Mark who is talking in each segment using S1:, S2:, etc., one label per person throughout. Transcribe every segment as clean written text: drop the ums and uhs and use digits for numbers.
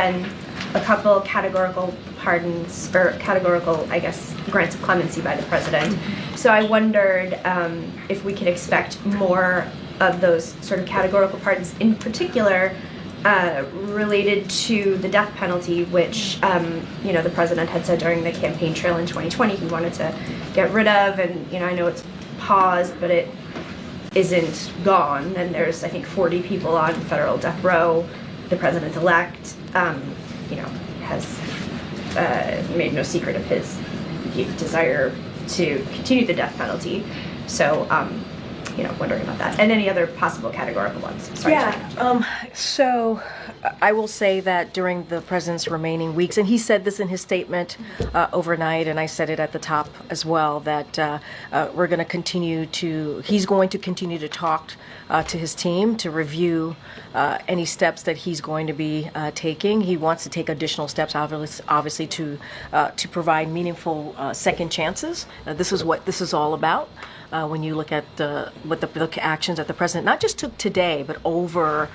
S1: And a couple categorical pardons, or categorical, I guess, grants of clemency by the president. So I wondered if we could expect more of those sort of categorical pardons, in particular related to the death penalty, which you know, the president had said during the campaign trail in 2020 he wanted to get rid of, and you know, I know it's paused, but it isn't gone, and there's, I think, 40 people on federal death row. The president-elect, you know, has made no secret of his desire to continue the death penalty. So, you know, wondering about that, and any other possible categorical ones. Sorry,
S2: so I will say that during the president's remaining weeks, and he said this in his statement overnight, and I said it at the top as well, that we're going to continue to, he's going to continue to talk to his team to review any steps that he's going to be taking. He wants to take additional steps, obviously, to provide meaningful second chances. This is what this is all about. When you look at what the actions that the president not just took today, but over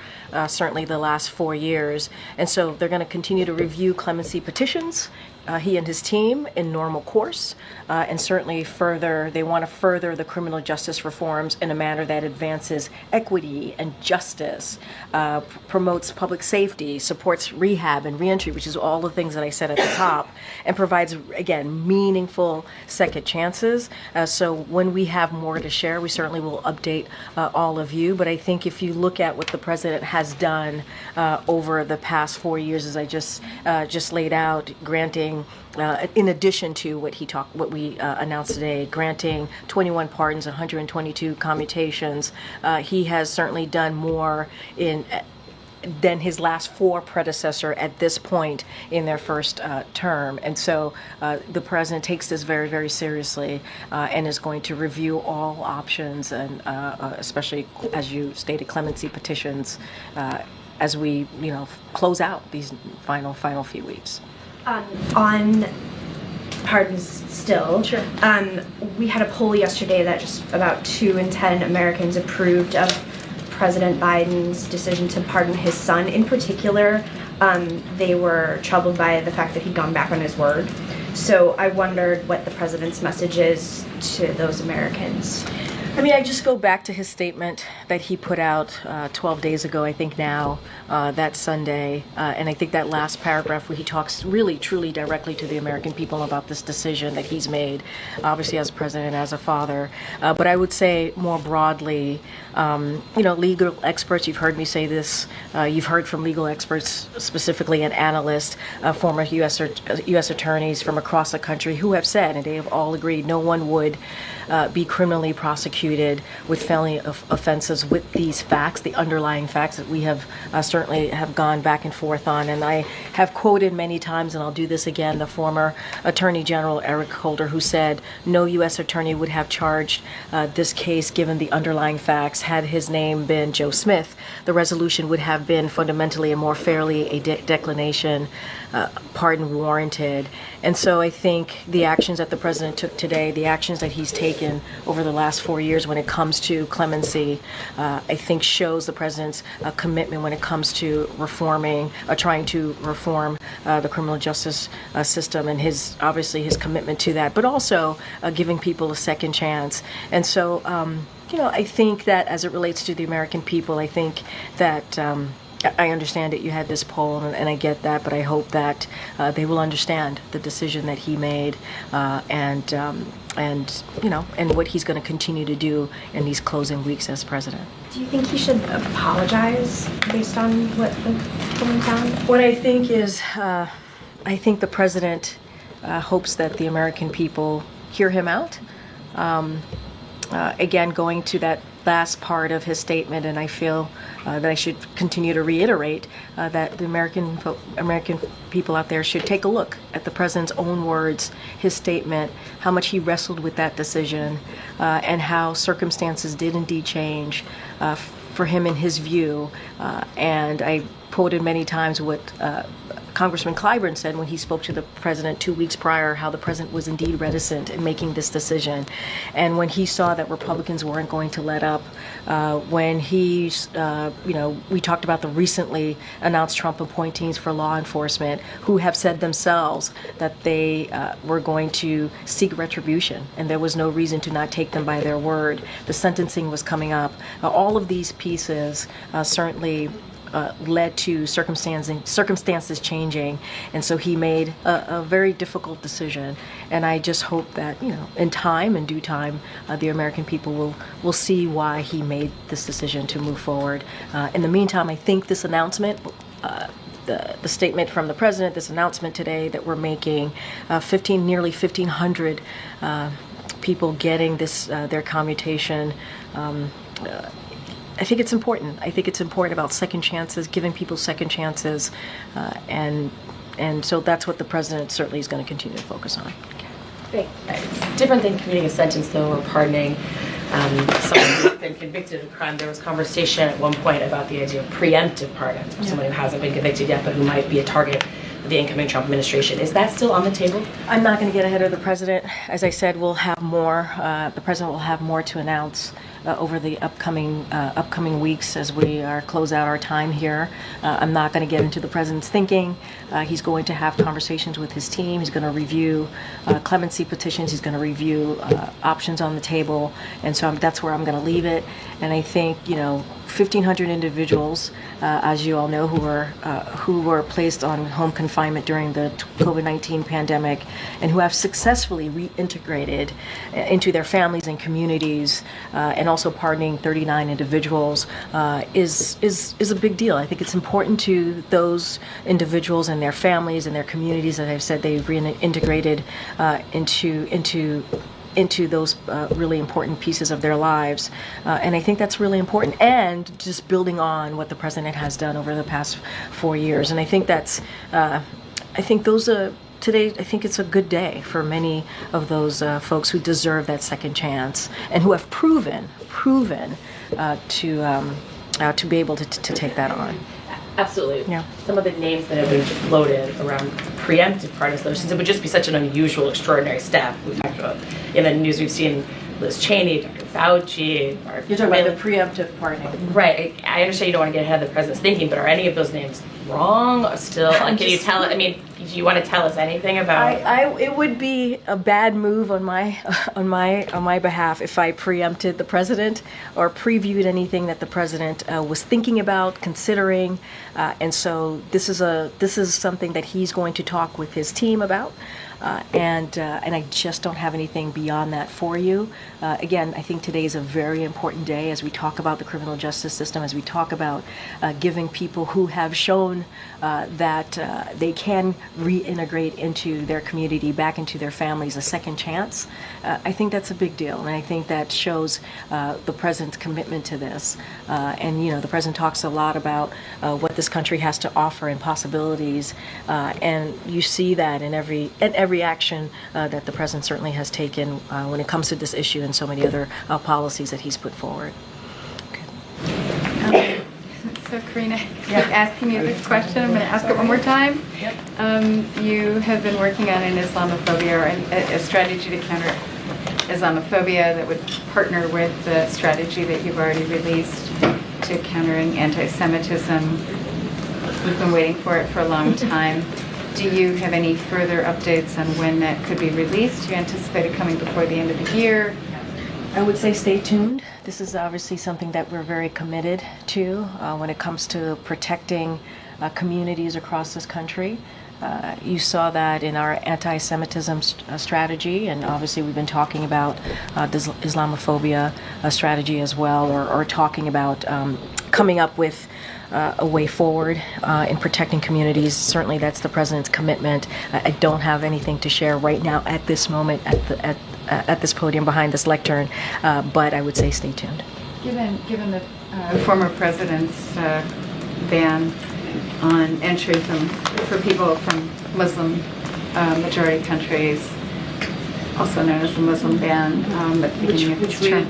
S2: certainly the last 4 years. And so they're going to continue to review clemency petitions, he and his team, in normal course, and certainly further, they want to further the criminal justice reforms in a manner that advances equity and justice, promotes public safety, supports rehab and reentry, which is all the things that I said at the top, and provides, again, meaningful second chances. So when we have more to share, we certainly will update all of you. But I think if you look at what the president has done over the past 4 years, as I just laid out, granting, in addition to what we announced today, granting 21 pardons, 122 commutations, he has certainly done more than his last 4 predecessor at this point in their first term. And so the president takes this very, very seriously and is going to review all options, and especially, as you stated, clemency petitions as we, you know, close out these final few weeks.
S1: On pardons still,
S2: sure.
S1: We had a poll yesterday that just about 2 in 10 Americans approved of President Biden's decision to pardon his son. In particular, they were troubled by the fact that he'd gone back on his word. So I wondered what the president's message is to those Americans.
S2: I mean, I just go back to his statement that he put out 12 days ago, I think now, that Sunday. And I think that last paragraph where he talks really, truly directly to the American people about this decision that he's made, obviously as president, as a father. But I would say more broadly, you know, legal experts, you've heard me say this, you've heard from legal experts, specifically and analysts, former U.S. attorneys from across the country who have said, and they have all agreed, no one would be criminally prosecuted with felony offenses with these facts, the underlying facts that we have certainly have gone back and forth on. And I have quoted many times, and I'll do this again, the former Attorney General Eric Holder, who said no U.S. attorney would have charged this case given the underlying facts. Had his name been Joe Smith, the resolution would have been fundamentally and more fairly a declination, pardon warranted. And so I think the actions that the president took today, the actions that he's taken over the last 4 years when it comes to clemency, I think shows the president's commitment when it comes to reforming, trying to reform the criminal justice system, and obviously his commitment to that, but also giving people a second chance. And so, you know, I think that as it relates to the American people, I think that I understand that you had this poll, and I get that, but I hope that they will understand the decision that he made, and you know, and what he's going to continue to do in these closing weeks as president.
S1: Do you think he should apologize based on what the polling found?
S2: What I think is, I think the president hopes that the American people hear him out. Again, going to that last part of his statement, and I feel that I should continue to reiterate that the American people out there should take a look at the president's own words, his statement, how much he wrestled with that decision, and how circumstances did indeed change for him in his view. And I quoted many times what Congressman Clyburn said when he spoke to the president 2 weeks prior, how the president was indeed reticent in making this decision. And when he saw that Republicans weren't going to let up, when we talked about the recently announced Trump appointees for law enforcement who have said themselves that they were going to seek retribution, and there was no reason to not take them by their word. The sentencing was coming up. All of these pieces certainly led to circumstances changing, and so he made a very difficult decision. And I just hope that, in time, in due time, the American people will see why he made this decision to move forward. In the meantime, I think this announcement, the statement from the president, this announcement today that we're making, nearly 1,500 people getting this their commutation. I think it's important. I think it's important about second chances, giving people second chances, and so that's what the president certainly is going to continue to focus on.
S3: Great. Different than commuting a sentence, though, or pardoning someone who's been convicted of a crime. There was conversation at one point about the idea of preemptive pardon, someone who hasn't been convicted yet, but who might be a target of the incoming Trump administration. Is that still on the table?
S2: I'm not going to get ahead of the president. As I said, we'll have more. The president will have more to announce over the upcoming weeks as we close out our time here. I'm not going to get into the president's thinking. He's going to have conversations with his team. He's going to review clemency petitions. He's going to review options on the table, and so that's where I'm going to leave it. And I think 1,500 individuals, as you all know, who were placed on home confinement during the COVID-19 pandemic, and who have successfully reintegrated into their families and communities, and also pardoning 39 individuals, is a big deal. I think it's important to those individuals and their families and their communities. As I've said, they've reintegrated into those really important pieces of their lives. And I think that's really important. And just building on what the president has done over the past 4 years. And I think today, I think it's a good day for many of those folks who deserve that second chance and who have proven to be able to take that on.
S3: Absolutely.
S2: Yeah.
S3: Some of the names that have been floated around preemptive pardon solutions, it would just be such an unusual, extraordinary step. We've talked about in the news, we've seen Liz Cheney, Dr. Fauci.
S2: You're talking about the preemptive pardoning.
S3: Right. I understand you don't want to get ahead of the president's thinking, but are any of those names wrong or still? Can you tell? I mean, do you want to tell us anything about?
S2: It would be a bad move on my behalf if I preempted the president or previewed anything that the president was thinking about, considering, and so this is something that he's going to talk with his team about. And I just don't have anything beyond that for you. Again, I think today is a very important day as we talk about the criminal justice system, as we talk about giving people who have shown that they can reintegrate into their community, back into their families, a second chance. I think that's a big deal, and I think that shows the president's commitment to this. And the president talks a lot about what this country has to offer and possibilities, and you see that in every action that the president certainly has taken when it comes to this issue and so many other policies that he's put forward.
S4: Okay. So Karine, asking you this question, I'm going to ask it one more time. You have been working on an Islamophobia, or a strategy to counter Islamophobia that would partner with the strategy that you've already released to countering anti-Semitism. We've been waiting for it for a long time. Do you have any further updates on when that could be released? Do you anticipate it coming before the end of the year?
S2: I would say stay tuned. This is obviously something that we're very committed to when it comes to protecting communities across this country. You saw that in our anti-Semitism strategy, and obviously we've been talking about this Islamophobia strategy as well, or talking about coming up with a way forward in protecting communities. Certainly that's the president's commitment. I don't have anything to share right now at this moment at this podium behind this lectern, but I would say stay tuned.
S4: Given the former president's ban on entry for people from Muslim majority countries, also known as the Muslim ban, at the beginning of this term.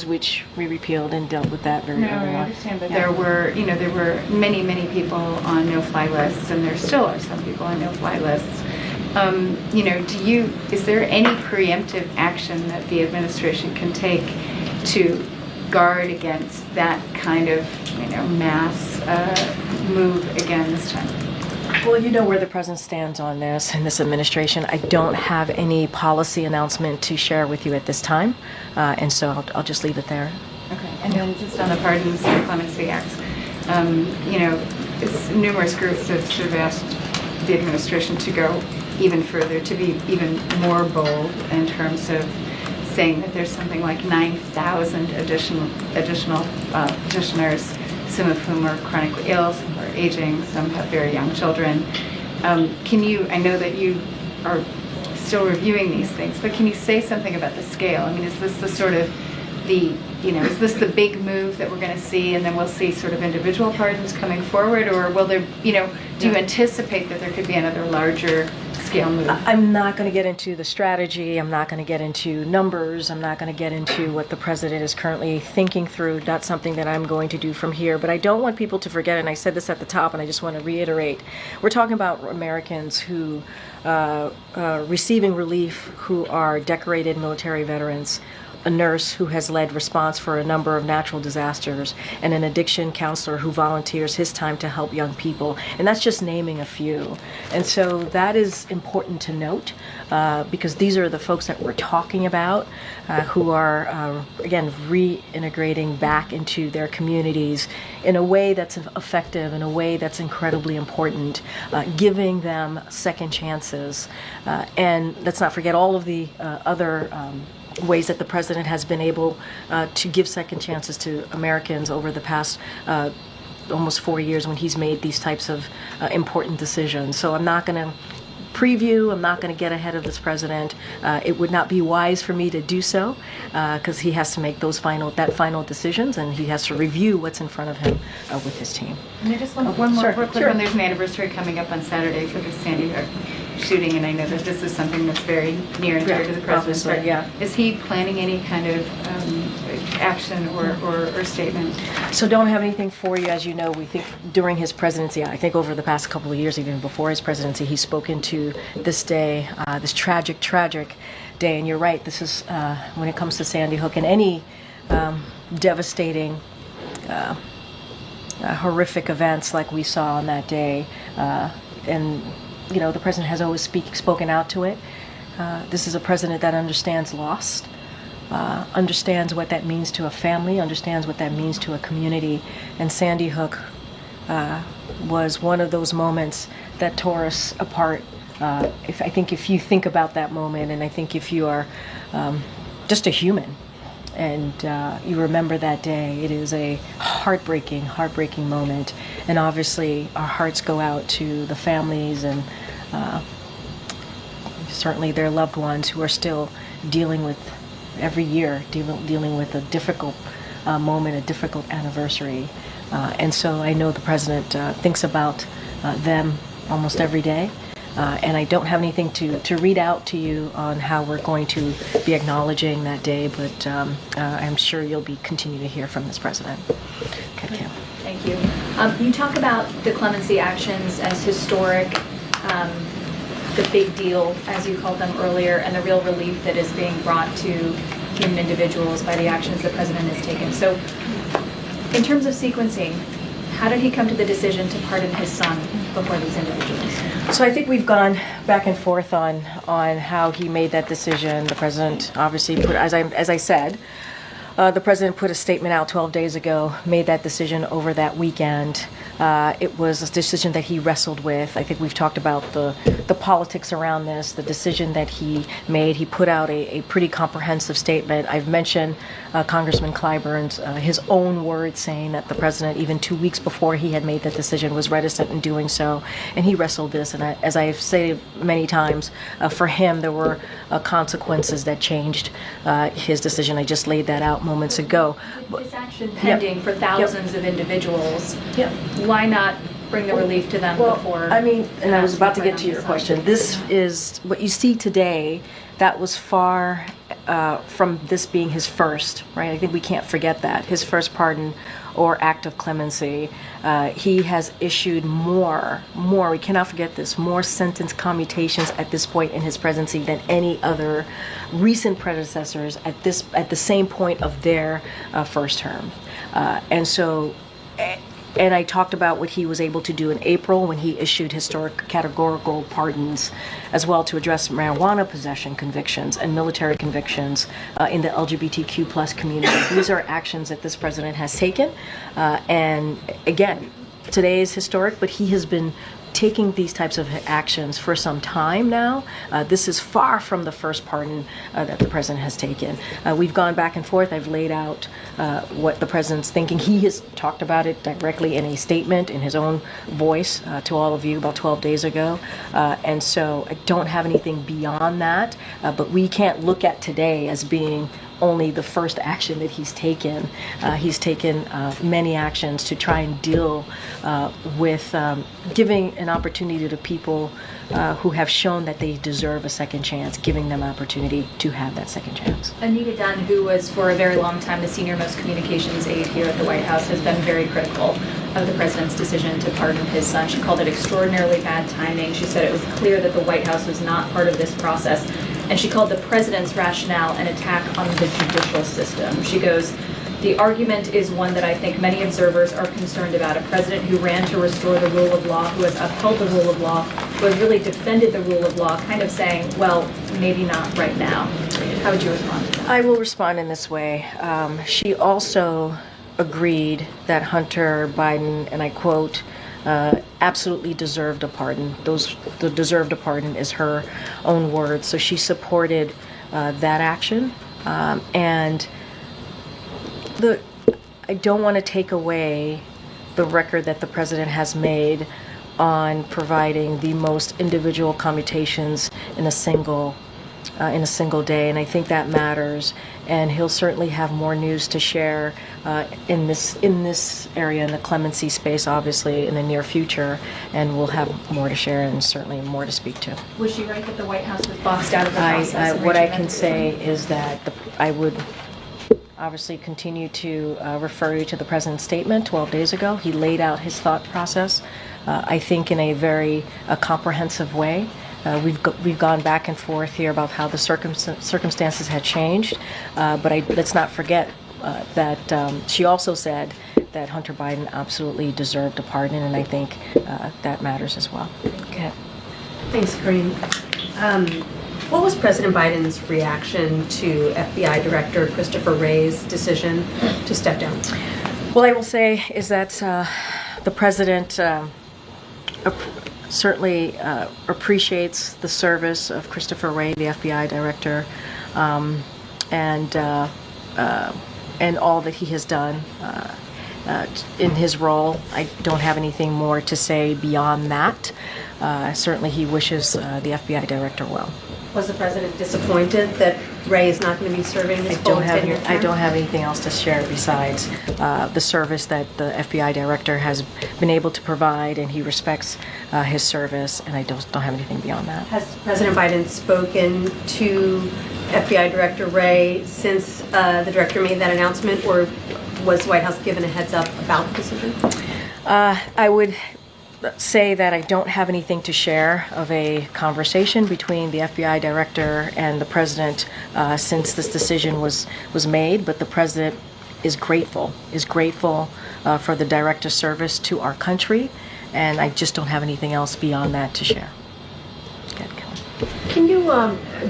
S2: Which we repealed and dealt with that very
S4: No,
S2: early
S4: I
S2: on.
S4: understand, but there were many, many people on no-fly lists, and there still are some people on no-fly lists. Is there any preemptive action that the administration can take to guard against that kind of, mass move again this time?
S2: Well, you know where the president stands on this in this administration. I don't have any policy announcement to share with you at this time, and so I'll just leave it there.
S4: Okay, and then just on the Pardons and Clemency Acts, numerous groups have sort of asked the administration to go even further, to be even more bold in terms of saying that there's something like 9,000 additional petitioners, some of whom are chronically ill, some are aging, some have very young children. I know that you are still reviewing these things, but can you say something about the scale? I mean, is this the sort of is this the big move that we're going to see, and then we'll see sort of individual pardons coming forward, or will there, do you anticipate that there could be another larger scale move?
S2: I'm not going to get into the strategy. I'm not going to get into numbers. I'm not going to get into what the president is currently thinking through. Not something that I'm going to do from here. But I don't want people to forget, and I said this at the top, and I just want to reiterate, we're talking about Americans who receiving relief, who are decorated military veterans, a nurse who has led response for a number of natural disasters, and an addiction counselor who volunteers his time to help young people. And that's just naming a few. And so that is important to note, because these are the folks that we're talking about, who are, again, reintegrating back into their communities in a way that's effective, in a way that's incredibly important, giving them second chances. And let's not forget all of the other ways that the president has been able to give second chances to Americans over the past almost 4 years when he's made these types of important decisions. So I'm not going to preview, I'm not going to get ahead of this president. It would not be wise for me to do so, because he has to make those final decisions, and he has to review what's in front of him with his team.
S4: And I just want one more
S2: Sure,
S4: quick
S2: sure.
S4: one. There's an anniversary coming up on Saturday for the Sandy Hook shooting, and I know that this is something that's very near and dear to the president's heart.
S2: Yeah.
S4: Is he planning any kind of action or statement?
S2: So don't have anything for you. As you know, we think during his presidency, I think over the past couple of years, even before his presidency, he's spoken to this day, this tragic day. And you're right, this is, when it comes to Sandy Hook and any devastating, horrific events like we saw on that day, and the president has always spoken out to it. This is a president that understands loss, understands what that means to a family, understands what that means to a community. And Sandy Hook was one of those moments that tore us apart. If you think about that moment, and I think if you are just a human, and you remember that day, it is a heartbreaking moment. And obviously our hearts go out to the families and certainly their loved ones who are still dealing with, every year, dealing with a difficult moment, a difficult anniversary. And so I know the president thinks about them almost every day. And I don't have anything to read out to you on how we're going to be acknowledging that day, but I'm sure you'll continue to hear from this president. Okay, Kim.
S1: Thank you. You talk about the clemency actions as historic, the big deal, as you called them earlier, and the real relief that is being brought to human individuals by the actions the president has taken. So in terms of sequencing, how did he come to the decision to pardon his son before these individuals?
S2: So I think we've gone back and forth on how he made that decision. The president obviously put, as I said, the president put a statement out 12 days ago, made that decision over that weekend. It was a decision that he wrestled with. I think we've talked about the politics around this, the decision that he made. He put out a pretty comprehensive statement. I've mentioned Congressman Clyburn's, his own words saying that the president, even 2 weeks before he had made that decision, was reticent in doing so. And he wrestled this. And as I've said many times, for him, there were consequences that changed his decision. I just laid that out moments ago.
S1: This action pending for thousands of individuals, why not bring the relief to them before?
S2: I mean, and I was about to get to your question. This is what you see today. that was far from this being his first, right? I think we can't forget that. His first pardon or act of clemency. He has issued more, we cannot forget this, more sentence commutations at this point in his presidency than any other recent predecessors at the same point of their first term. And I talked about what he was able to do in April when he issued historic categorical pardons as well to address marijuana possession convictions and military convictions in the LGBTQ plus community. These are actions that this president has taken. And again, today is historic, but he has been taking these types of actions for some time now. This is far from the first pardon that the president has taken. We've gone back and forth. I've laid out what the president's thinking. He has talked about it directly in a statement in his own voice to all of you about 12 days ago. And so I don't have anything beyond that, but we can't look at today as being only the first action that he's taken. He's taken many actions to try and deal with giving an opportunity to people who have shown that they deserve a second chance, giving them opportunity to have that second chance.
S5: Anita Dunn, who was for a very long time the senior-most communications aide here at the White House, has been very critical of the president's decision to pardon his son. She called it extraordinarily bad timing. She said it was clear that the White House was not part of this process. And she called the president's rationale an attack on the judicial system. She goes, the argument is one that I think many observers are concerned about. A president who ran to restore the rule of law, who has upheld the rule of law, who has really defended the rule of law, kind of saying, well, maybe not right now. How would you respond to that?
S2: I will respond in this way. She also agreed that Hunter Biden, and I quote, absolutely deserved a pardon. The deserved a pardon is her own words. So she supported that action. And I don't want to take away the record that the president has made on providing the most individual commutations in a single day, and I think that matters. And he'll certainly have more news to share in this area, in the clemency space, obviously, in the near future, and we'll have more to share and certainly more to speak to.
S5: Was she right that the White House was boxed out of the process?
S2: What I can say is that I would obviously continue to refer you to the president's statement 12 days ago. He laid out his thought process, I think, in a very comprehensive way. We've gone back and forth here about how the circumstances had changed, but let's not forget that she also said that Hunter Biden absolutely deserved a pardon, and I think that matters as well. Okay.
S6: Thanks, Karine. What was President Biden's reaction to FBI Director Christopher Wray's decision to step down?
S2: Well, I will say is that the president certainly appreciates the service of Christopher Wray, the FBI director, and all that he has done in his role. I don't have anything more to say beyond that. Certainly he wishes the FBI director well.
S6: Was the president disappointed that Wray is not going to be serving his full tenure term?
S2: I don't have anything else to share besides the service that the FBI director has been able to provide, and he respects his service, and I don't have anything beyond that.
S6: Has President Biden spoken to FBI Director Wray since the director made that announcement, or was the White House given a heads up about the decision?
S2: I would say that I don't have anything to share of a conversation between the FBI director and the president since this decision was made, but the president is grateful for the director's service to our country, and I just don't have anything else beyond that to share.
S7: Can you,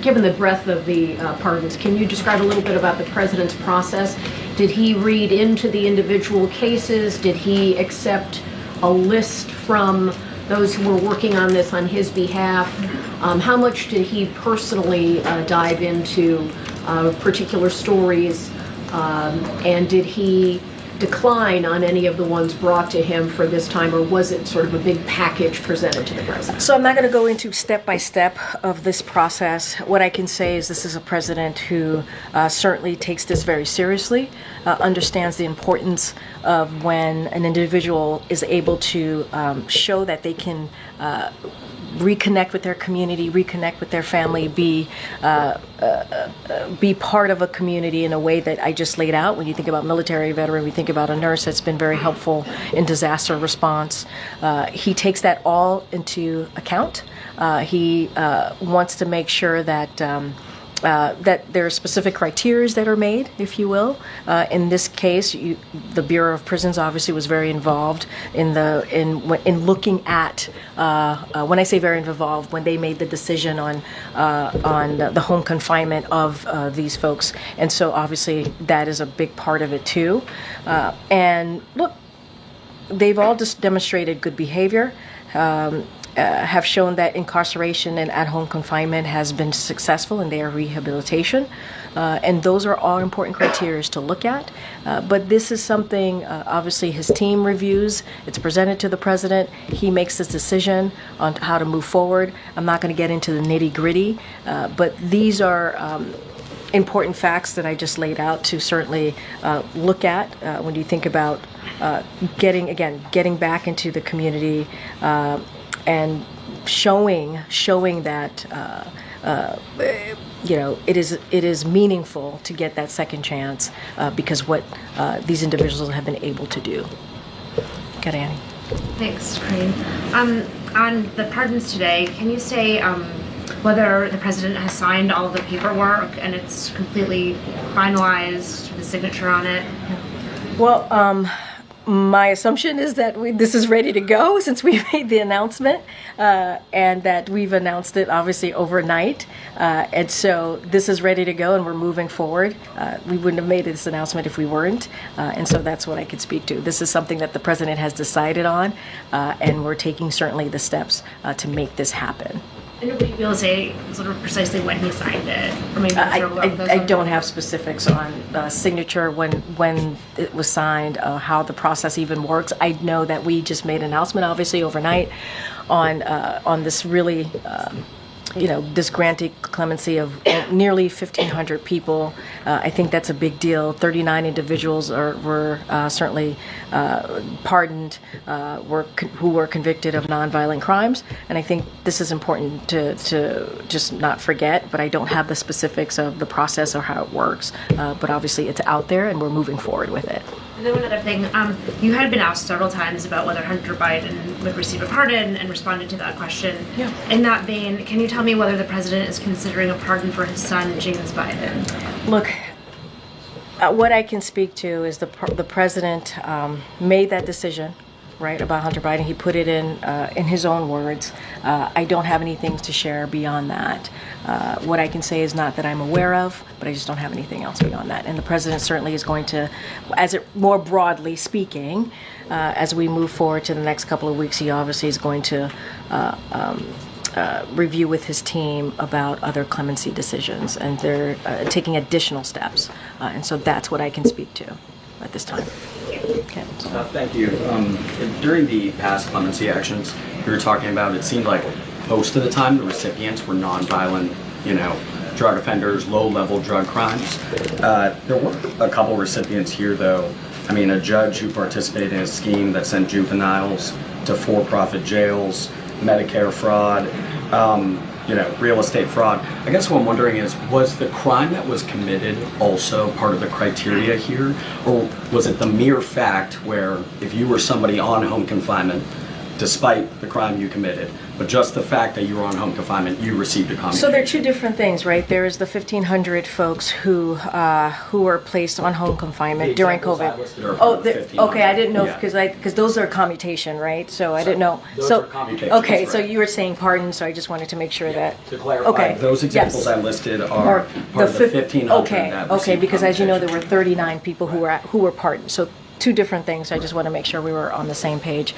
S7: given the breadth of the pardons, can you describe a little bit about the president's process? Did he read into the individual cases? Did he accept a list from those who were working on this on his behalf? How much did he personally dive into particular stories? And did he decline on any of the ones brought to him for this time, or was it sort of a big package presented to the president?
S2: So I'm not going to go into step by step of this process. What I can say is this is a president who certainly takes this very seriously, understands the importance of when an individual is able to show that they can reconnect with their community, reconnect with their family, be part of a community in a way that I just laid out. When you think about military veteran, we think about a nurse that's been very helpful in disaster response. He takes that all into account. He wants to make sure that that there are specific criteria that are made, if you will. In this case, the Bureau of Prisons obviously was very involved in looking at. When I say very involved, when they made the decision on the home confinement of these folks, and so obviously that is a big part of it too. And look, they've all just demonstrated good behavior. Have shown that incarceration and at-home confinement has been successful in their rehabilitation. And those are all important criteria to look at. But this is something, obviously, his team reviews. It's presented to the president. He makes his decision on how to move forward. I'm not going to get into the nitty-gritty, but these are important facts that I just laid out to certainly look at when you think about getting back into the community and showing that it is meaningful to get that second chance because what these individuals have been able to do. Got Annie.
S8: Thanks, Karine. On the pardons today, can you say whether the president has signed all the paperwork and it's completely finalized, the signature on it?
S2: Well, my assumption is that this is ready to go since we made the announcement and that we've announced it obviously overnight. And so this is ready to go and we're moving forward. We wouldn't have made this announcement if we weren't. And so that's what I could speak to. This is something that the president has decided on and we're taking certainly the steps to make this happen.
S8: And would you be able to say sort of precisely when he signed it? Or maybe
S2: I don't have specifics on signature, when it was signed, how the process even works. I know that we just made an announcement, obviously, overnight on this really, this granting clemency of nearly 1,500 people. I think that's a big deal. 39 individuals were certainly pardoned, who were convicted of nonviolent crimes. And I think this is important to just not forget, but I don't have the specifics of the process or how it works. But obviously it's out there and we're moving forward with it.
S8: And then one other thing, you had been asked several times about whether Hunter Biden would receive a pardon and responded to that question. Yeah. In that vein, can you tell me whether the president is considering a pardon for his son, James Biden?
S2: Look, what I can speak to is the president made that decision, right, about Hunter Biden. He put it in his own words. I don't have anything to share beyond that. What I can say is not that I'm aware of, but I just don't have anything else beyond that. And the president certainly is going to, more broadly speaking, as we move forward to the next couple of weeks, he obviously is going to review with his team about other clemency decisions, and they're taking additional steps. And so that's what I can speak to at this time. Okay.
S9: Thank you. During the past clemency actions we were talking about, it seemed like most of the time the recipients were nonviolent, drug offenders, low-level drug crimes. There were a couple recipients here, though. I mean, a judge who participated in a scheme that sent juveniles to for-profit jails, Medicare fraud, real estate fraud. I guess what I'm wondering is, was the crime that was committed also part of the criteria here? Or was it the mere fact where if you were somebody on home confinement, despite the crime you committed, but just the fact that you were on home confinement, you received a commutation?
S2: So there are two different things, right? There is the 1,500 folks who were placed on home confinement during COVID. Okay, I didn't know because those are commutation, right? So I didn't know.
S9: Those are commutations,
S2: okay,
S9: right.
S2: So you were saying pardon, so I just wanted to make sure that.
S9: To clarify,
S2: okay,
S9: those examples I listed are part of the 1,500 that
S2: Okay, because as you know, there
S9: received
S2: were 39 people who were pardoned. So two different things. I just want to make sure we were on the same page.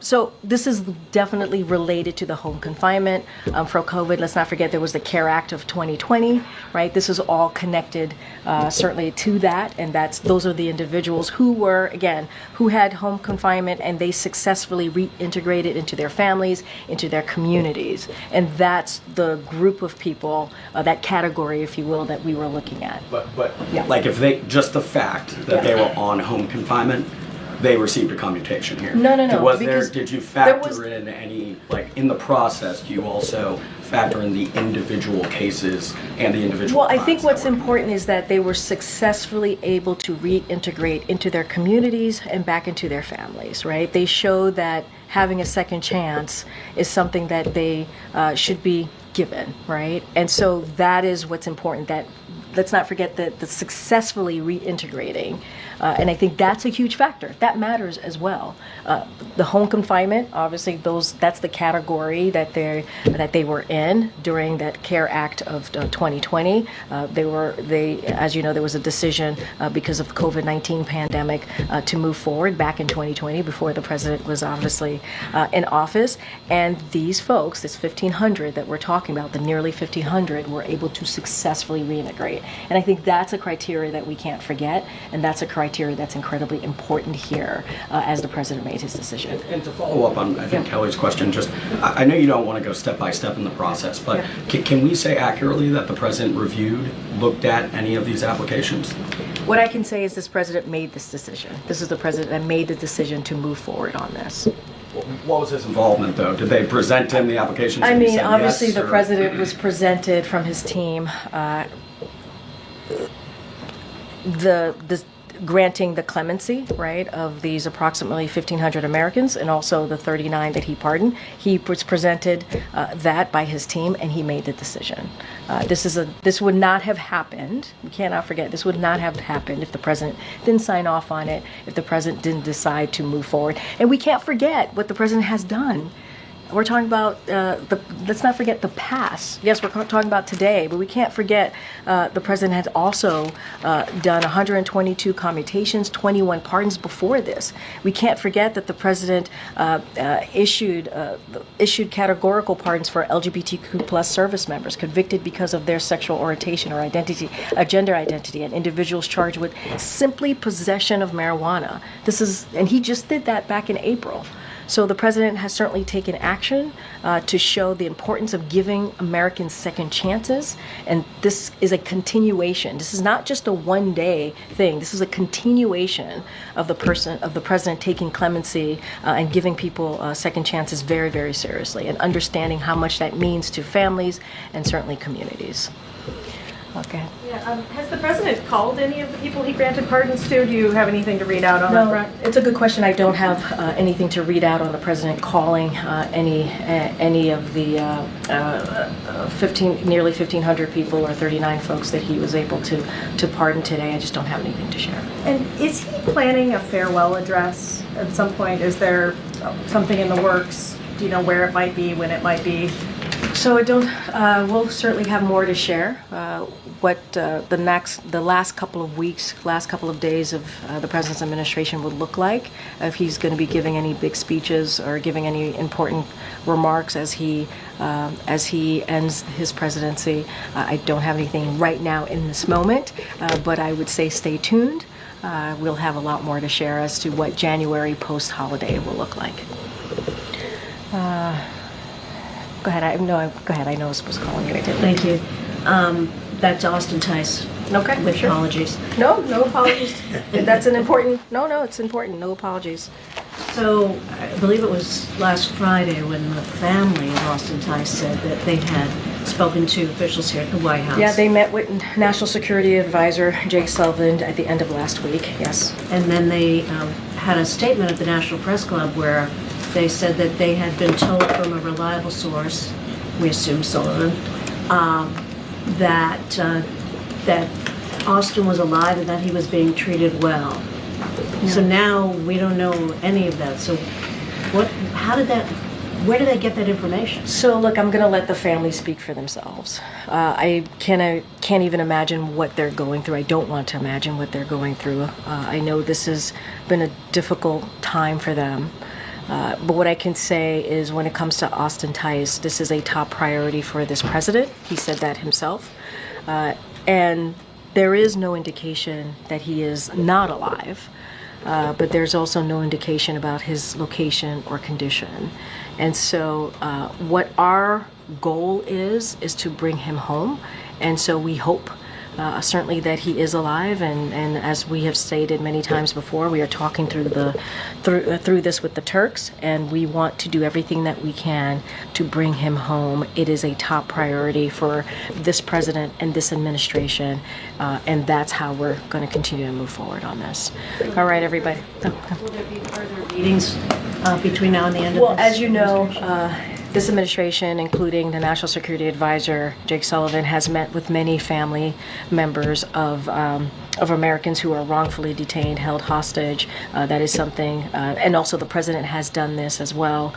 S2: So this is definitely related to the home confinement for COVID. Let's not forget there was the CARE Act of 2020, right? This is all connected certainly to that, and those are the individuals who were, again, who had home confinement and they successfully reintegrated into their families, into their communities. And that's the group of people, that category, if you will, that we were looking at.
S9: But
S2: Yeah.
S9: like if just the fact that they were on home confinement, they received a commutation here.
S2: No.
S9: Did you factor in any, like in the process, do you also factor in the individual cases and the individual
S2: Well, I think
S9: crimes
S2: what's
S9: that were
S2: important is that they were successfully able to reintegrate into their communities and back into their families, right? They show that having a second chance is something that they should be given, right? And so that is what's important, that let's not forget that the successfully reintegrating, and I think that's a huge factor. That matters as well. The home confinement, obviously, that's the category that they were in during that CARE Act of 2020. As you know, there was a decision because of the COVID-19 pandemic to move forward back in 2020 before the president was obviously in office. And these folks, this 1,500 that we're talking about, the nearly 1,500, were able to successfully reintegrate. And I think that's a criteria that we can't forget, and that's a criteria that's incredibly important here as the president made his decision.
S9: And to follow up on, I think, Kelly's question, just, I know you don't want to go step by step in the process, but can we say accurately that the president looked at any of these applications?
S2: What I can say is this president made this decision. This is the president that made the decision to move forward on this.
S9: What was his involvement, though? Did they present him the applications?
S2: I
S9: and he
S2: mean,
S9: said
S2: obviously
S9: yes,
S2: the
S9: or?
S2: president was presented from his team the granting the clemency, right, of these approximately 1,500 Americans and also the 39 that he pardoned. He was presented that by his team, and he made the decision. This would not have happened. We cannot forget, this would not have happened if the president didn't sign off on it, if the president didn't decide to move forward. And we can't forget what the president has done. We're talking about, let's not forget the past. Yes, we're talking about today, but we can't forget the president has also done 122 commutations, 21 pardons before this. We can't forget that the president issued categorical pardons for LGBTQ plus service members convicted because of their sexual orientation or identity, gender identity, and individuals charged with simply possession of marijuana. And he just did that back in April. So the president has certainly taken action to show the importance of giving Americans second chances, and this is a continuation. This is not just a one-day thing. This is a continuation of the president taking clemency and giving people second chances very, very seriously, and understanding how much that means to families and certainly communities. Okay.
S1: Yeah, has the president called any of the people he granted pardons to? Do you have anything to read out on that front?
S2: It's a good question. I don't have anything to read out on the president calling any of the nearly 1,500 people or 39 folks that he was able to pardon today. I just don't have anything to share.
S1: And is he planning a farewell address at some point? Is there something in the works? Do you know where it might be, when it might be?
S2: So we'll certainly have more to share. What the last couple of weeks, last couple of days of the president's administration would look like, if he's going to be giving any big speeches or giving any important remarks as he ends his presidency. I don't have anything right now in this moment, but I would say stay tuned. We'll have a lot more to share as to what January post-holiday will look like. Go ahead. Go ahead. I know I was supposed to call you. I didn't.
S7: Thank you. Back to Austin Tice.
S2: Okay.
S7: With
S2: sure.
S7: apologies.
S2: No apologies. That's an important. No, it's important. No apologies.
S7: So I believe it was last Friday when the family of Austin Tice said that they had spoken to officials here at the White House.
S2: Yeah, they met with National Security Advisor Jake Sullivan at the end of last week. Yes.
S7: And then they had a statement at the National Press Club where they said that they had been told from a reliable source, we assume Sullivan, that Austin was alive and that he was being treated well. Yeah. So now we don't know any of that. So how did that Where do they get that information?
S2: So look, I'm going to let the family speak for themselves. I can't even imagine what they're going through. I don't want to imagine what they're going through. I know this has been a difficult time for them. But what I can say is when it comes to Austin Tice, this is a top priority for this president. He said that himself. And there is no indication that he is not alive. But there's also no indication about his location or condition. And so what our goal is to bring him home. And so we hope certainly that he is alive, and as we have stated many times before, we are talking through this with the Turks, and we want to do everything that we can to bring him home. It is a top priority for this president and this administration, and that's how we're going to continue to move forward on this. All right, everybody.
S7: Will there be further meetings between now and the end of
S2: Well,
S7: this
S2: as you know,
S7: administration?
S2: this administration, including the National Security Advisor, Jake Sullivan, has met with many family members of Americans who are wrongfully detained, held hostage. That is something, and also the president has done this as well.